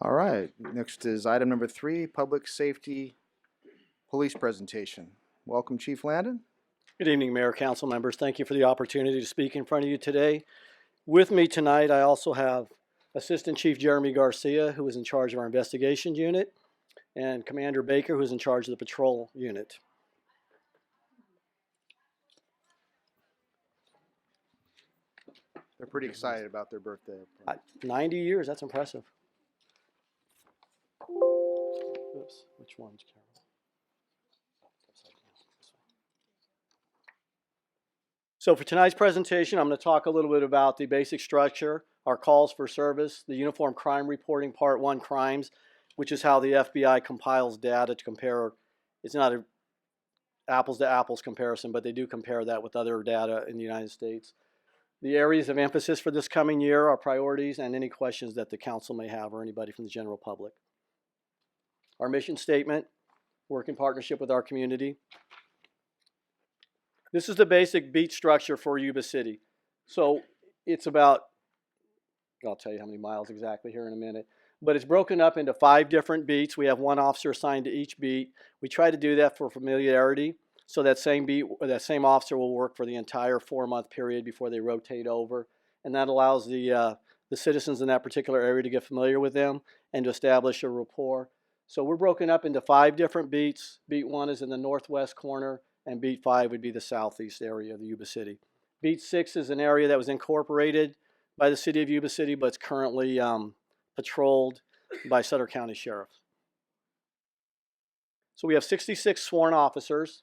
All right, next is item number 3, Public Safety Police Presentation. Welcome, Chief Landon. Good evening, Mayor, Council members. Thank you for the opportunity to speak in front of you today. With me tonight, I also have Assistant Chief Jeremy Garcia, who is in charge of our investigation unit, and Commander Baker, who is in charge of the patrol unit. They're pretty excited about their birthday. 90 years, that's impressive. Oops, which one's Carol? So for tonight's presentation, I'm going to talk a little bit about the basic structure, our calls for service, the Uniform Crime Reporting Part 1 crimes, which is how the FBI compiles data to compare. It's not an apples to apples comparison, but they do compare that with other data in the United States. The areas of emphasis for this coming year are priorities and any questions that the council may have or anybody from the general public. Our mission statement, work in partnership with our community. This is the basic beat structure for Yuba City. So it's about, I'll tell you how many miles exactly here in a minute, but it's broken up into 5 different beats. We have 1 officer assigned to each beat. We try to do that for familiarity, so that same beat, or that same officer will work for the entire 4-month period before they rotate over, and that allows the citizens in that particular area to get familiar with them and to establish a rapport. So we're broken up into 5 different beats. Beat 1 is in the northwest corner, and beat 5 would be the southeast area of the Yuba City. Beat 6 is an area that was incorporated by the city of Yuba City, but it's currently patrolled by Sutter County Sheriffs. So we have 66 sworn officers.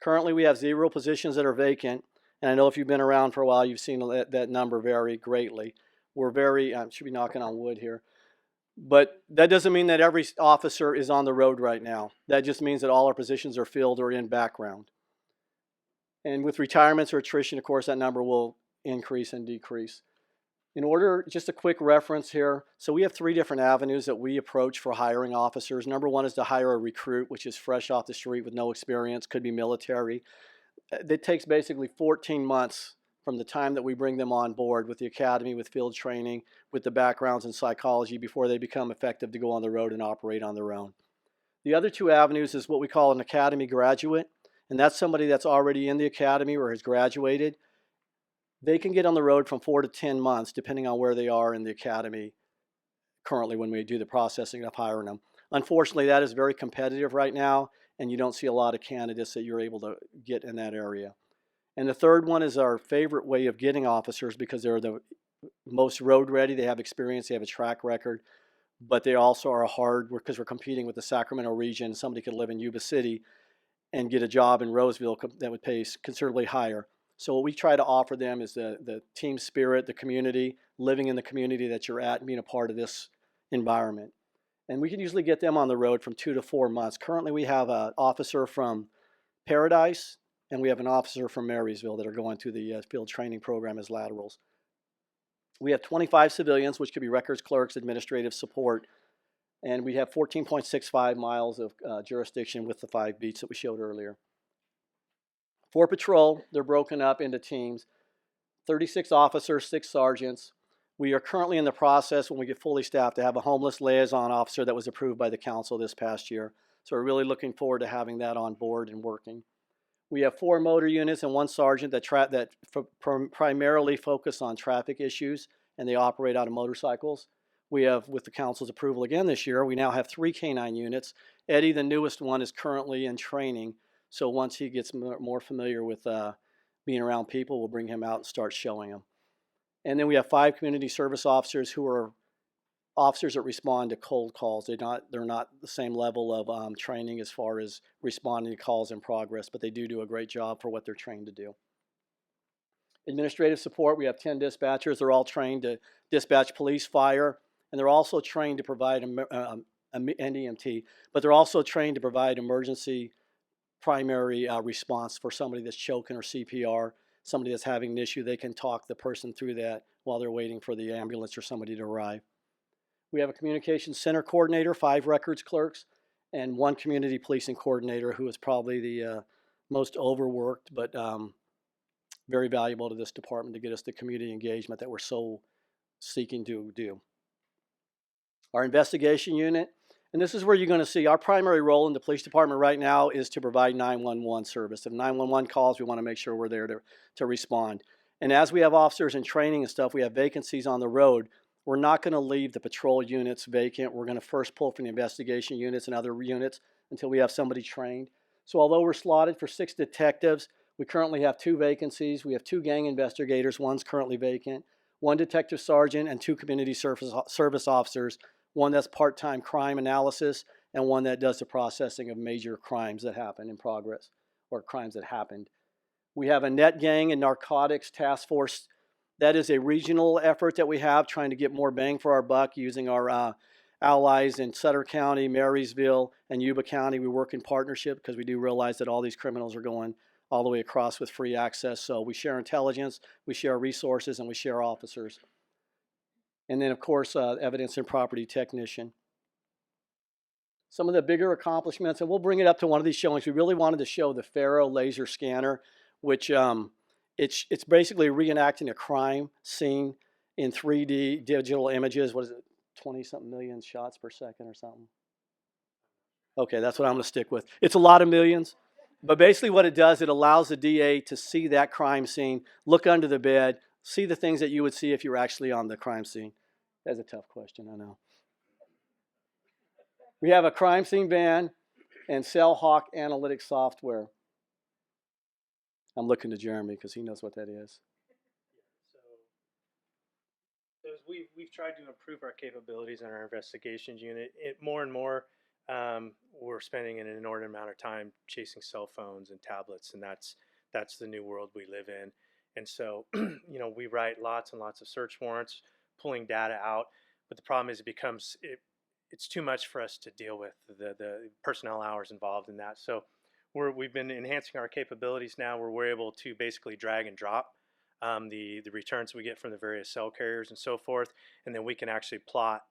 Currently we have 0 positions that are vacant, and I know if you've been around for a while, you've seen that number vary greatly. We're very, should be knocking on wood here, but that doesn't mean that every officer is on the road right now. That just means that all our positions are filled or in background. And with retirements or attrition, of course, that number will increase and decrease. In order, just a quick reference here. So we have 3 different avenues that we approach for hiring officers. Number 1 is to hire a recruit, which is fresh off the street with no experience, could be military. It takes basically 14 months from the time that we bring them on board with the academy, with field training, with the backgrounds in psychology before they become effective to go on the road and operate on their own. The other 2 avenues is what we call an academy graduate, and that's somebody that's already in the academy or has graduated. They can get on the road from 4 to 10 months, depending on where they are in the academy currently when we do the processing of hiring them. Unfortunately, that is very competitive right now, and you don't see a lot of candidates that you're able to get in that area. And the third one is our favorite way of getting officers because they're the most road ready, they have experience, they have a track record, but they also are hard because we're competing with the Sacramento region. Somebody could live in Yuba City and get a job in Roseville that would pay considerably higher. So what we try to offer them is the team spirit, the community, living in the community that you're at and being a part of this environment. And we can usually get them on the road from 2 to 4 months. Currently we have an officer from Paradise and we have an officer from Marysville that are going through the field training program as laterals. We have 25 civilians, which could be records clerks, administrative support, and we have 14.65 miles of jurisdiction with the 5 beats that we showed earlier. For patrol, they're broken up into teams, 36 officers, 6 sergeants. We are currently in the process, when we get fully staffed, to have a homeless liaison officer that was approved by the council this past year. So we're really looking forward to having that on board and working. We have 4 motor units and 1 sergeant that primarily focus on traffic issues, and they operate out of motorcycles. We have, with the council's approval again this year, we now have 3 canine units. Eddie, the newest one, is currently in training. So once he gets more familiar with being around people, we'll bring him out and start showing him. And then we have 5 community service officers who are officers that respond to cold calls. They're not the same level of training as far as responding to calls in progress, but they do a great job for what they're trained to do. Administrative support, we have 10 dispatchers. They're all trained to dispatch police, fire, and they're also trained to provide an EMT, but they're also trained to provide emergency primary response for somebody that's choking or CPR, somebody that's having an issue. They can talk the person through that while they're waiting for the ambulance or somebody to arrive. We have a communications center coordinator, 5 records clerks, and 1 community policing coordinator who is probably the most overworked, but very valuable to this department to get us the community engagement that we're so seeking to do. Our investigation unit, and this is where you're going to see our primary role in the police department right now is to provide 911 service. If 911 calls, we want to make sure we're there to respond. And as we have officers in training and stuff, we have vacancies on the road. We're not going to leave the patrol units vacant. We're going to first pull from the investigation units and other units until we have somebody trained. So although we're slotted for 6 detectives, we currently have 2 vacancies. We have 2 gang investigators. One's currently vacant. 1 detective sergeant and 2 community service officers. One that's part-time crime analysis and one that does the processing of major crimes that happen in progress or crimes that happened. We have a net gang and narcotics task force. That is a regional effort that we have trying to get more bang for our buck using our allies in Sutter County, Marysville, and Yuba County. We work in partnership because we do realize that all these criminals are going all the way across with free access. So we share intelligence, we share resources, and we share officers. And then, of course, evidence and property technician. Some of the bigger accomplishments, and we'll bring it up to one of these showings. We really wanted to show the Faro laser scanner, which it's basically reenacting a crime scene in 3D digital images. What is it, 20-something million shots per second or something? Okay, that's what I'm going to stick with. It's a lot of millions. But basically what it does, it allows the DA to see that crime scene, look under the bed, see the things that you would see if you were actually on the crime scene. That's a tough question, I know. We have a crime scene van and CellHawk analytics software. I'm looking to Jeremy because he knows what that is. So as we've tried to improve our capabilities in our investigations unit, more and more we're spending an inordinate amount of time chasing cell phones and tablets, and that's the new world we live in. And so, we write lots and lots of search warrants, pulling data out, but the problem is it's too much for us to deal with, the personnel hours involved in that. So we've been enhancing our capabilities now where we're able to basically drag and drop the returns we get from the various cell carriers and so forth, and then we can actually plot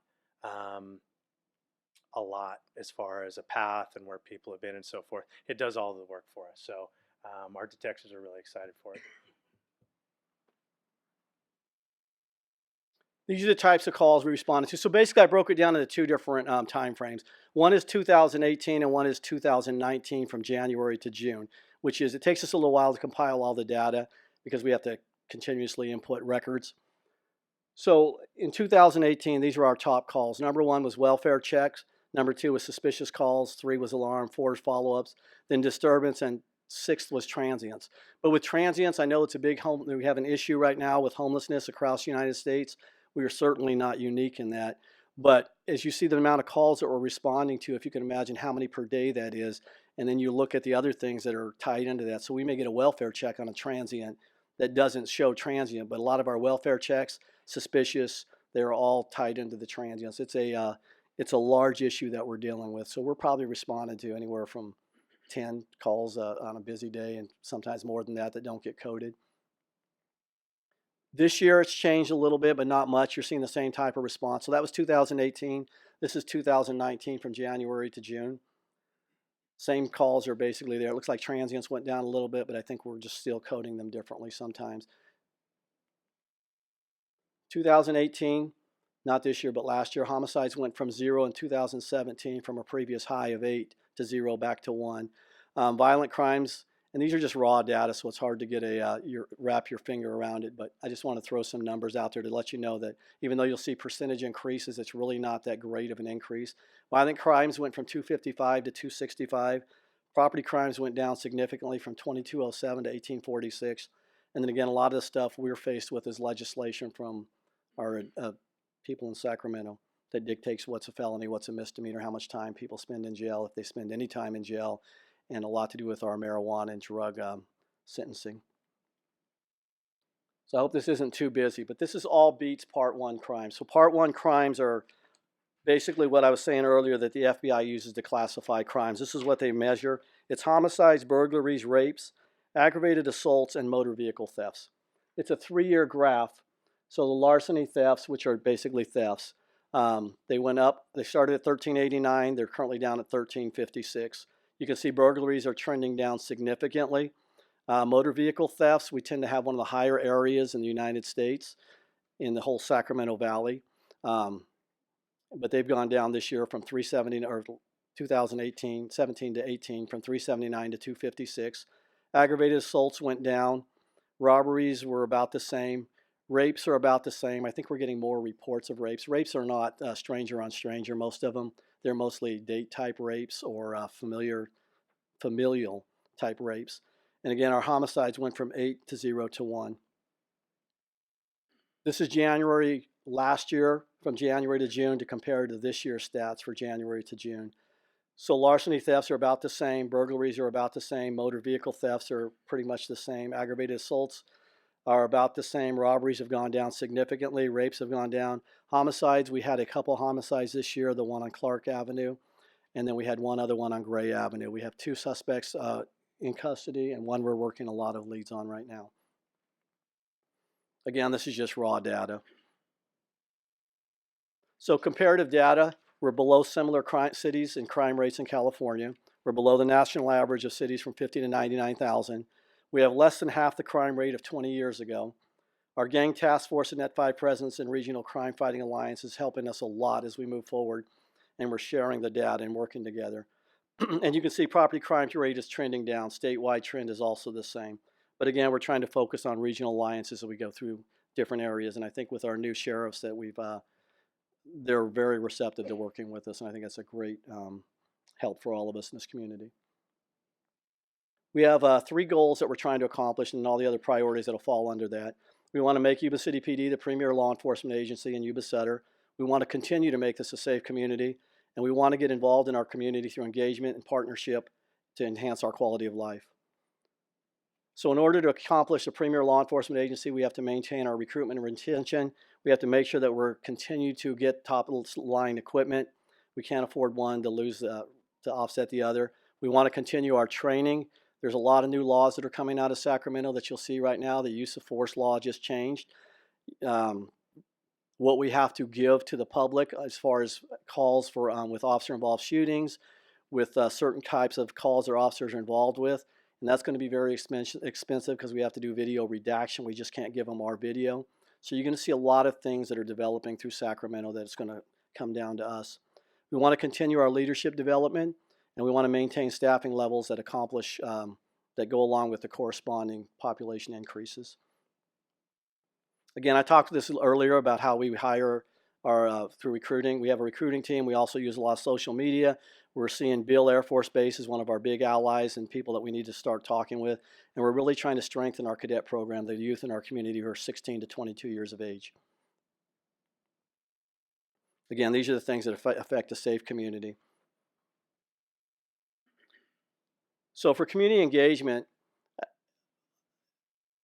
a lot as far as a path and where people have been and so forth. It does all the work for us. So our detectives are really excited for it. These are the types of calls we responded to. So basically I broke it down into 2 different time frames. One is 2018 and one is 2019 from January to June, which is, it takes us a little while to compile all the data because we have to continuously input records. So in 2018, these were our top calls. Number 1 was welfare checks. Number 2 was suspicious calls. 3 was alarm. 4 was follow-ups. Then disturbance, and 6th was transients. But with transients, I know it's a big we have an issue right now with homelessness across the United States. We are certainly not unique in that. But as you see the amount of calls that we're responding to, if you can imagine how many per day that is, and then you look at the other things that are tied into that. So we may get a welfare check on a transient that doesn't show transient, but a lot of our welfare checks, suspicious, they're all tied into the transients. It's a large issue that we're dealing with. So we're probably responding to anywhere from 10 calls on a busy day, and sometimes more than that don't get coded. This year it's changed a little bit, but not much. You're seeing the same type of response. So that was 2018. This is 2019 from January to June. Same calls are basically there. It looks like transients went down a little bit, but I think we're just still coding them differently sometimes. 2018, not this year, but last year, homicides went from 0 in 2017 from a previous high of 8 to 0 back to 1. Violent crimes, and these are just raw data, so it's hard to get wrap your finger around it, but I just want to throw some numbers out there to let you know that even though you'll see percentage increases, it's really not that great of an increase. Violent crimes went from 255 to 265. Property crimes went down significantly from 2207 to 1846. And then again, a lot of the stuff we're faced with is legislation from our people in Sacramento that dictates what's a felony, what's a misdemeanor, how much time people spend in jail, if they spend any time in jail, and a lot to do with our marijuana and drug sentencing. So I hope this isn't too busy, but this is all beats Part 1 crimes. So Part 1 crimes are basically what I was saying earlier that the FBI uses to classify crimes. This is what they measure. It's homicides, burglaries, rapes, aggravated assaults, and motor vehicle thefts. It's a 3-year graph. So the larceny thefts, which are basically thefts, they went up. They started at 1389. They're currently down at 1356. You can see burglaries are trending down significantly. Motor vehicle thefts, we tend to have one of the higher areas in the United States in the whole Sacramento Valley. but they've gone down this year from 370 or 2018, 17 to 18, from 379 to 256. Aggravated assaults went down. Robberies were about the same. Rapes are about the same. I think we're getting more reports of rapes. Rapes are not stranger on stranger, most of them. They're mostly date type rapes or familial type rapes. And again, our homicides went from 8 to 0 to 1. This is January last year, from January to June, to compare to this year's stats for January to June. So larceny thefts are about the same, burglaries are about the same, motor vehicle thefts are pretty much the same, aggravated assaults are about the same, robberies have gone down significantly, rapes have gone down. Homicides, we had a couple homicides this year, the one on Clark Avenue, and then we had one other one on Gray Avenue. We have 2 suspects in custody, and one we're working a lot of leads on right now. Again, this is just raw data. So comparative data, we're below similar cities in crime rates in California. We're below the national average of cities from 50 to 99,000. We have less than half the crime rate of 20 years ago. Our gang task force and Net 5 presence and regional crime fighting alliance is helping us a lot as we move forward, and we're sharing the data and working together. And you can see property crime rate is trending down. Statewide trend is also the same. But again, we're trying to focus on regional alliances as we go through different areas. And I think with our new sheriffs that they're very receptive to working with us. And I think that's a great help for all of us in this community. We have 3 goals that we're trying to accomplish and all the other priorities that'll fall under that. We want to make Yuba City PD the premier law enforcement agency in Yuba Center. We want to continue to make this a safe community. And we want to get involved in our community through engagement and partnership to enhance our quality of life. So in order to accomplish a premier law enforcement agency, we have to maintain our recruitment and retention. We have to make sure that we're continue to get top line equipment. We can't afford one to lose to offset the other. We want to continue our training. There's a lot of new laws that are coming out of Sacramento that you'll see right now. The use of force law just changed. What we have to give to the public as far as calls for with officer-involved shootings, with certain types of calls our officers are involved with. And that's going to be very expensive because we have to do video redaction. We just can't give them our video. So you're going to see a lot of things that are developing through Sacramento that's going to come down to us. We want to continue our leadership development, and we want to maintain staffing levels that accomplish, that go along with the corresponding population increases. Again, I talked this earlier about how we hire through recruiting. We have a recruiting team. We also use a lot of social media. We're seeing Beale Air Force Base as one of our big allies and people that we need to start talking with. And we're really trying to strengthen our cadet program, the youth in our community who are 16 to 22 years of age. Again, these are the things that affect a safe community. So for community engagement,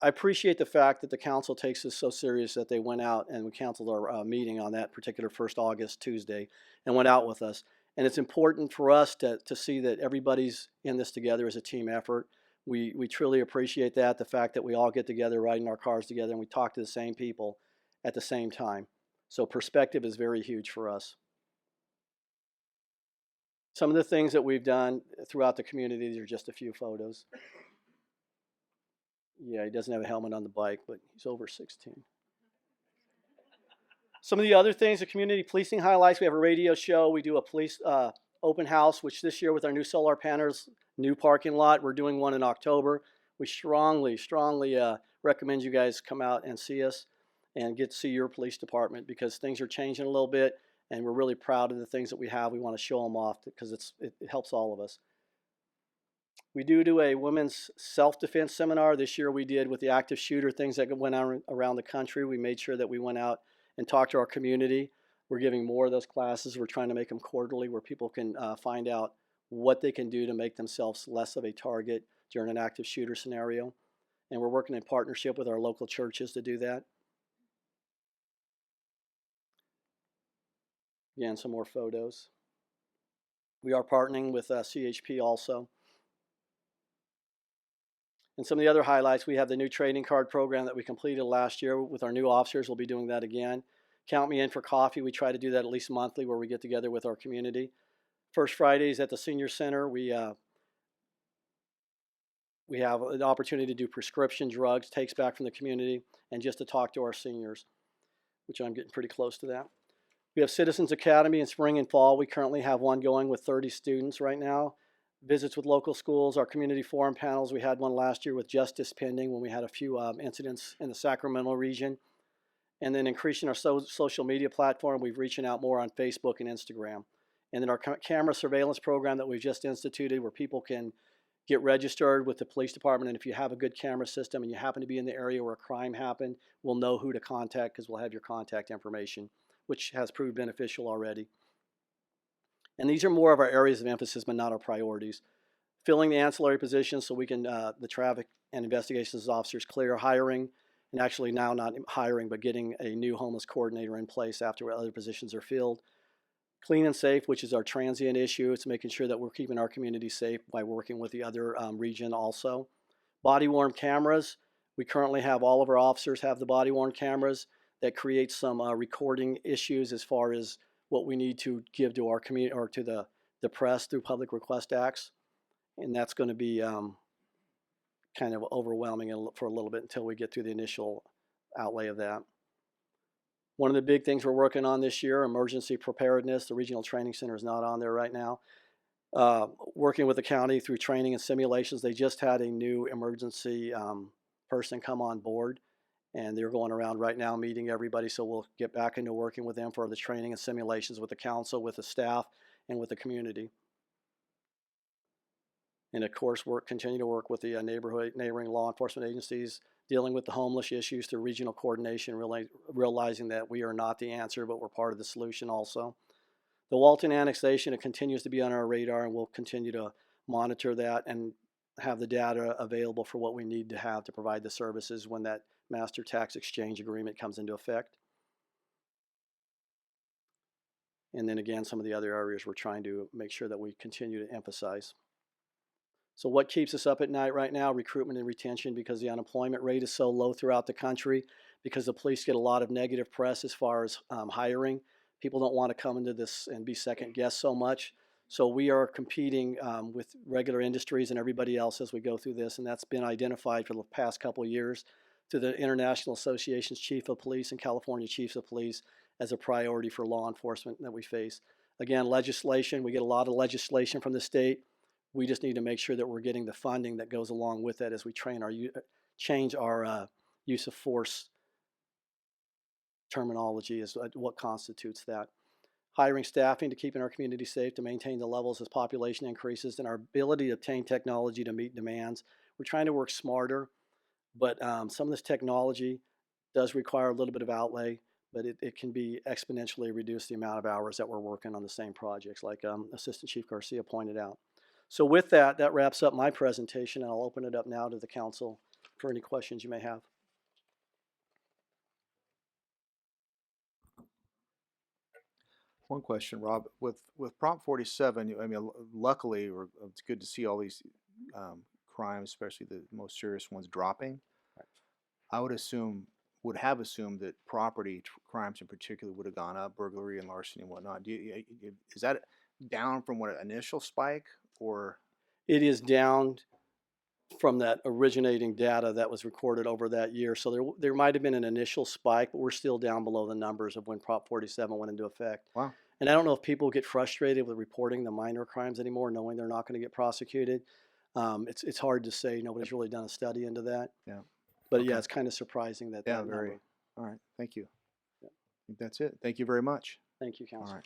I appreciate the fact that the council takes this so serious that they went out and we canceled our meeting on that particular 1st August Tuesday and went out with us. And it's important for us to see that everybody's in this together as a team effort. We truly appreciate that, the fact that we all get together riding our cars together and we talk to the same people at the same time. So perspective is very huge for us. Some of the things that we've done throughout the community, these are just a few photos. Yeah, he doesn't have a helmet on the bike, but he's over 16. Some of the other things, the community policing highlights, we have a radio show. We do a police open house, which this year with our new solar panels, new parking lot, we're doing one in October. We strongly recommend you guys come out and see us and get to see your police department because things are changing a little bit and we're really proud of the things that we have. We want to show them off because it helps all of us. We do a women's self-defense seminar. This year we did with the active shooter things that went on around the country. We made sure that we went out and talked to our community. We're giving more of those classes. We're trying to make them quarterly where people can find out what they can do to make themselves less of a target during an active shooter scenario. And we're working in partnership with our local churches to do that. Again, some more photos. We are partnering with CHP also. And some of the other highlights, we have the new trading card program that we completed last year with our new officers. We'll be doing that again. Count me in for coffee. We try to do that at least monthly where we get together with our community. First Fridays at the Senior Center, we have an opportunity to do prescription drugs, takes back from the community, and just to talk to our seniors, which I'm getting pretty close to that. We have Citizens Academy in spring and fall. We currently have one going with 30 students right now. Visits with local schools, our community forum panels. We had one last year with Justice Pending when we had a few incidents in the Sacramento region. And then increasing our social media platform, we've reaching out more on Facebook and Instagram. And then our camera surveillance program that we've just instituted, where people can get registered with the police department. And if you have a good camera system and you happen to be in the area where a crime happened, we'll know who to contact because we'll have your contact information, which has proved beneficial already. And these are more of our areas of emphasis, but not our priorities. Filling the ancillary positions so we can, the traffic and investigations officers clear, hiring, and actually now not hiring, but getting a new homeless coordinator in place after other positions are filled. Clean and safe, which is our transient issue. It's making sure that we're keeping our community safe by working with the other region also. Body-worn cameras. We currently have all of our officers have the body-worn cameras. That creates some recording issues as far as what we need to give to our community or to the press through public request acts. And that's going to be kind of overwhelming for a little bit until we get through the initial outlay of that. One of the big things we're working on this year, emergency preparedness. The regional training center is not on there right now. Working with the county through training and simulations. They just had a new emergency person come on board, and they're going around right now meeting everybody. So we'll get back into working with them for the training and simulations with the council, with the staff, and with the community. And of course, continue to work with the neighboring law enforcement agencies, dealing with the homeless issues through regional coordination, realizing that we are not the answer, but we're part of the solution also. The Walton annexation, it continues to be on our radar, and we'll continue to monitor that and have the data available for what we need to have to provide the services when that master tax exchange agreement comes into effect. And then again, some of the other areas we're trying to make sure that we continue to emphasize. So what keeps us up at night right now? Recruitment and retention, because the unemployment rate is so low throughout the country, because the police get a lot of negative press as far as hiring. People don't want to come into this and be second guessed so much. So we are competing with regular industries and everybody else as we go through this, and that's been identified for the past couple of years through the International Association's Chief of Police and California Chiefs of Police as a priority for law enforcement that we face. Again, legislation, we get a lot of legislation from the state. We just need to make sure that we're getting the funding that goes along with that as we change our use of force terminology is what constitutes that. Hiring staffing to keeping our community safe, to maintain the levels as population increases, and our ability to obtain technology to meet demands. We're trying to work smarter, but some of this technology does require a little bit of outlay, but it can be exponentially reduce the amount of hours that we're working on the same projects, like Assistant Chief Garcia pointed out. So with that, that wraps up my presentation, and I'll open it up now to the council for any questions you may have. One question, Rob. With Prop 47, I mean, luckily, it's good to see all these crimes, especially the most serious ones, dropping. Right. I would have assumed that property crimes in particular would have gone up, burglary and larceny and whatnot. Is that down from what an initial spike, or? It is down from that originating data that was recorded over that year. So there might have been an initial spike, but we're still down below the numbers of when Prop 47 went into effect. Wow. And I don't know if people get frustrated with reporting the minor crimes anymore, knowing they're not going to get prosecuted. It's hard to say. Nobody's really done a study into that. Yeah. But Okay. yeah, it's kind of surprising that. Yeah, that very. number. All right. Thank you. Yeah. I think that's it. Thank you very much. Thank you, Council. All right.